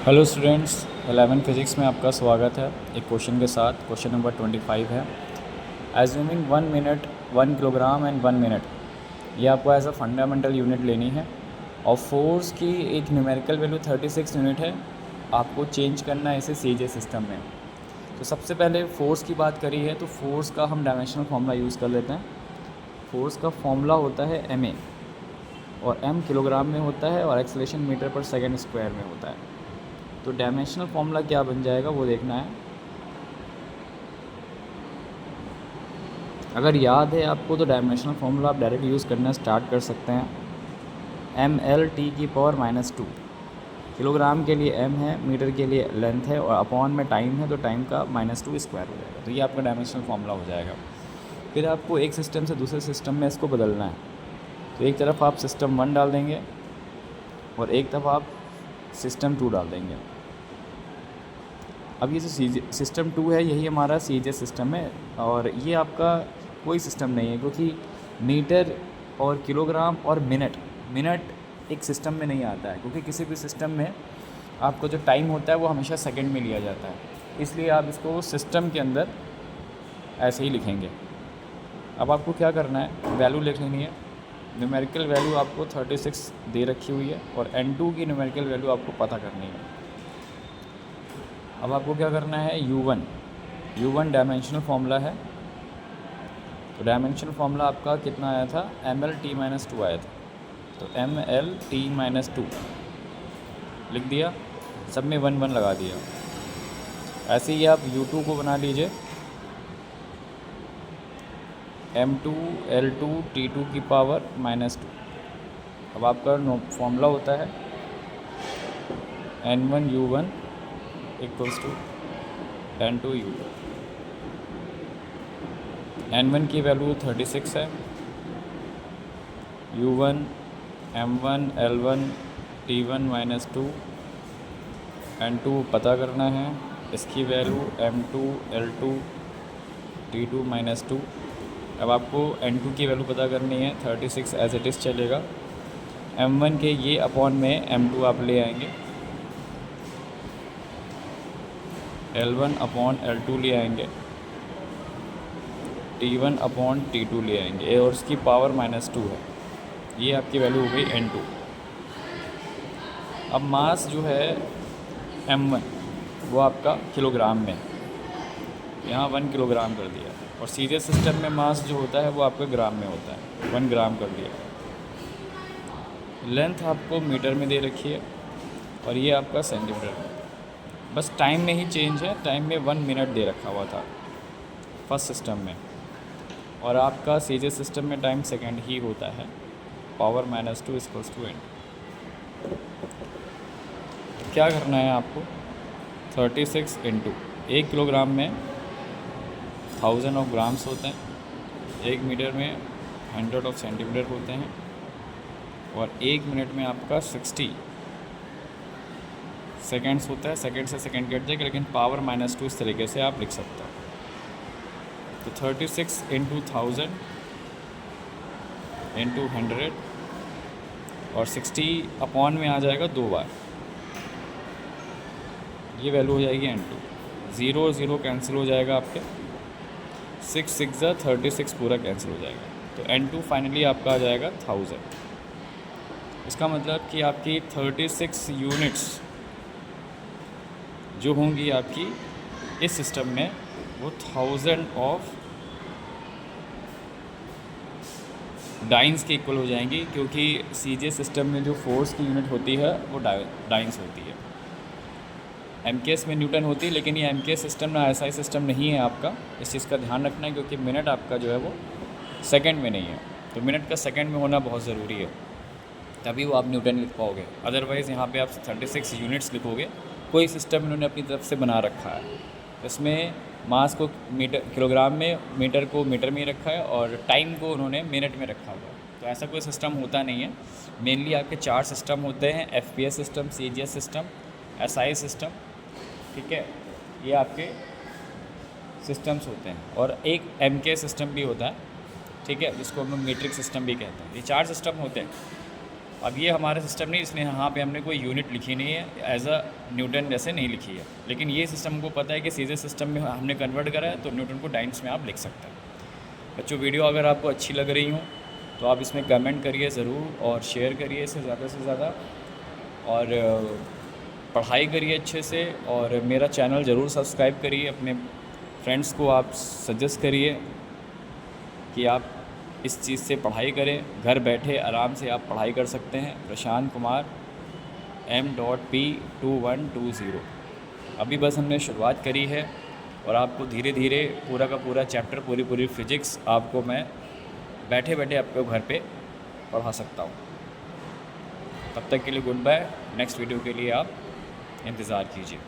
Hello students, 11 physics में आपका स्वागत है। एक क्वेश्चन के साथ, क्वेश्चन नंबर 25 है। Assuming 1 minute 1 kilogram and 1 minute, ये आपको एज अ फंडामेंटल यूनिट लेनी है और फोर्स की एक न्यूमेरिकल वैल्यू 36 यूनिट है। आपको चेंज करना है इसे सीजे सिस्टम में। तो सबसे पहले फ़ोर्स की बात करी है तो फोर्स का हम डायमेंशनल फार्मूला यूज़ कर लेते हैं। फोर्स का फार्मूला होता है ma और m किलोग्राम में होता है और एक्सेलरेशन मीटर पर सेकेंड स्क्वायर में होता है। तो डायमेंशनल फार्मूला क्या बन जाएगा वो देखना है। अगर याद है आपको तो डायमेंशनल फार्मूला आप डायरेक्ट यूज़ करना स्टार्ट कर सकते हैं। ml/-2 किलोग्राम के लिए m है, मीटर के लिए लेंथ है और अपॉन में टाइम है तो टाइम का -2 स्क्वायर हो जाएगा। तो ये आपका डायमेंशनल फार्मूला हो जाएगा। फिर आपको एक सिस्टम से दूसरे सिस्टम में इसको बदलना है। तो एक तरफ आप सिस्टम 1 डाल देंगे और एक तरफ आप सिस्टम 2 डाल देंगे। अब ये जो सिस्टम 2 है यही हमारा सीजे सिस्टम है और ये आपका कोई सिस्टम नहीं है, क्योंकि मीटर और किलोग्राम और मिनट एक सिस्टम में नहीं आता है, क्योंकि किसी भी सिस्टम में आपको जो टाइम होता है वो हमेशा सेकंड में लिया जाता है। इसलिए आप इसको सिस्टम के अंदर ऐसे ही लिखेंगे। अब आपको क्या करना है, वैल्यू लिख लेनी है। न्यूमेरिकल वैल्यू आपको 36 दे रखी हुई है और n2 की न्यूमेरिकल वैल्यू आपको पता करनी है। अब आपको क्या करना है, u1 डायमेंशनल फार्मूला है। तो डायमेंशनल फार्मूला आपका कितना आया था, ml/-2 आया था। तो ml/-2 लिख दिया, सब में 1 1 लगा दिया। ऐसे ही आप u2 को बना लीजिए, m2l2t2 की पावर -2। अब आपका फार्मूला होता है n1u1 = n2u2। n1 की वैल्यू 36 है, u1 m1 l1 t1 -2, n2 पता करना है, इसकी वैल्यू m2 l2 t2 -2। अब आपको n2 की वैल्यू पता करनी है, 36 एज इट इज़ चलेगा। m1 के ये अपॉन में m2 आप ले आएंगे, l1 अपॉन l2 ले आएंगे, t1 अपॉन t2 ले आएंगे और इसकी पावर -2 है। ये आपकी वैल्यू हो गई n2। अब मास जो है m1 वो आपका किलोग्राम में, यहाँ 1 किलोग्राम कर दिया और सीधे सिस्टम में मास जो होता है वो आपका ग्राम में होता है, 1 ग्राम कर दिया। लेंथ आपको मीटर में दे रखी है और ये आपका सेंटीमीटर में। बस टाइम में ही चेंज है, टाइम में 1 मिनट दे रखा हुआ था फर्स्ट सिस्टम में और आपका सीजे सिस्टम में टाइम सेकंड ही होता है, पावर -2 = n। क्या करना है आपको, 36 × 1 किलोग्राम में 1000 ऑफ ग्राम्स होते हैं, 1 मीटर में 100 ऑफ सेंटीमीटर होते हैं और 1 मिनट में आपका 60 सेकेंड्स होता है। सेकेंड से सेकेंड कट जाएगा, लेकिन पावर -2 इस तरीके से आप लिख सकते हो। तो 36 × 1000 × 100 और 60 अपॉन में आ जाएगा 2 बार, ये वैल्यू हो जाएगी n2। 0 0 कैंसिल हो जाएगा, आपके 6 6 36 पूरा कैंसिल हो जाएगा। तो n2 फाइनली आपका आ जाएगा 1000। इसका मतलब कि आपकी 36 यूनिट्स जो होंगी आपकी इस सिस्टम में वो 1000 ऑफ डाइंस के इक्वल हो जाएंगी, क्योंकि सीजे सिस्टम में जो फोर्स की यूनिट होती है वो डाइंस होती है। एमकेएस में न्यूटन होती है, लेकिन ये एमकेएस सिस्टम ना एसआई सिस्टम नहीं है आपका, इस चीज़ का ध्यान रखना है, क्योंकि मिनट आपका जो है वो सेकंड में नहीं है। तो मिनट का सेकंड में होना बहुत ज़रूरी है, तभी वो आप न्यूटन लिख पाओगे। अदरवाइज़ यहाँ पे आप 36 यूनिट्स लिखोगे। कोई सिस्टम इन्होंने अपनी तरफ से बना रखा है, इसमें मास को मीटर किलोग्राम में, मीटर को मीटर में रखा है और टाइम को उन्होंने मिनट में रखा हुआ है। तो ऐसा कोई सिस्टम होता नहीं है। मेनली आपके 4 सिस्टम होते हैं, FPS system, CGS system, SI system, ठीक है, ये आपके सिस्टम्स होते हैं। और एक एमके सिस्टम भी होता है, ठीक है, जिसको हम लोग मीट्रिक सिस्टम भी कहते हैं। ये 4 सिस्टम होते हैं अब ये हमारा सिस्टम नहीं, इसलिए यहाँ पे हमने कोई यूनिट लिखी नहीं है, एज अ न्यूटन जैसे नहीं लिखी है, लेकिन ये सिस्टम को पता है कि सीधे सिस्टम में हमने कन्वर्ट करा है, तो न्यूटन को डाइन्स में आप लिख सकते हैं। बच्चों, वीडियो अगर आपको अच्छी लग रही हो तो आप इसमें कमेंट करिए ज़रूर, और शेयर करिए इसे ज़्यादा से ज़्यादा, और पढ़ाई करिए अच्छे से, और मेरा चैनल ज़रूर सब्सक्राइब करिए। अपने फ्रेंड्स को आप सजेस्ट करिए कि आप इस चीज़ से पढ़ाई करें, घर बैठे आराम से आप पढ़ाई कर सकते हैं। प्रशांत कुमार M.P2120। अभी बस हमने शुरुआत करी है, और आपको धीरे धीरे पूरा का पूरा चैप्टर, पूरी फिज़िक्स आपको मैं बैठे बैठे आपको घर पे पढ़ा सकता हूँ। तब तक के लिए गुड बाय। नेक्स्ट वीडियो के लिए आप इंतज़ार कीजिए।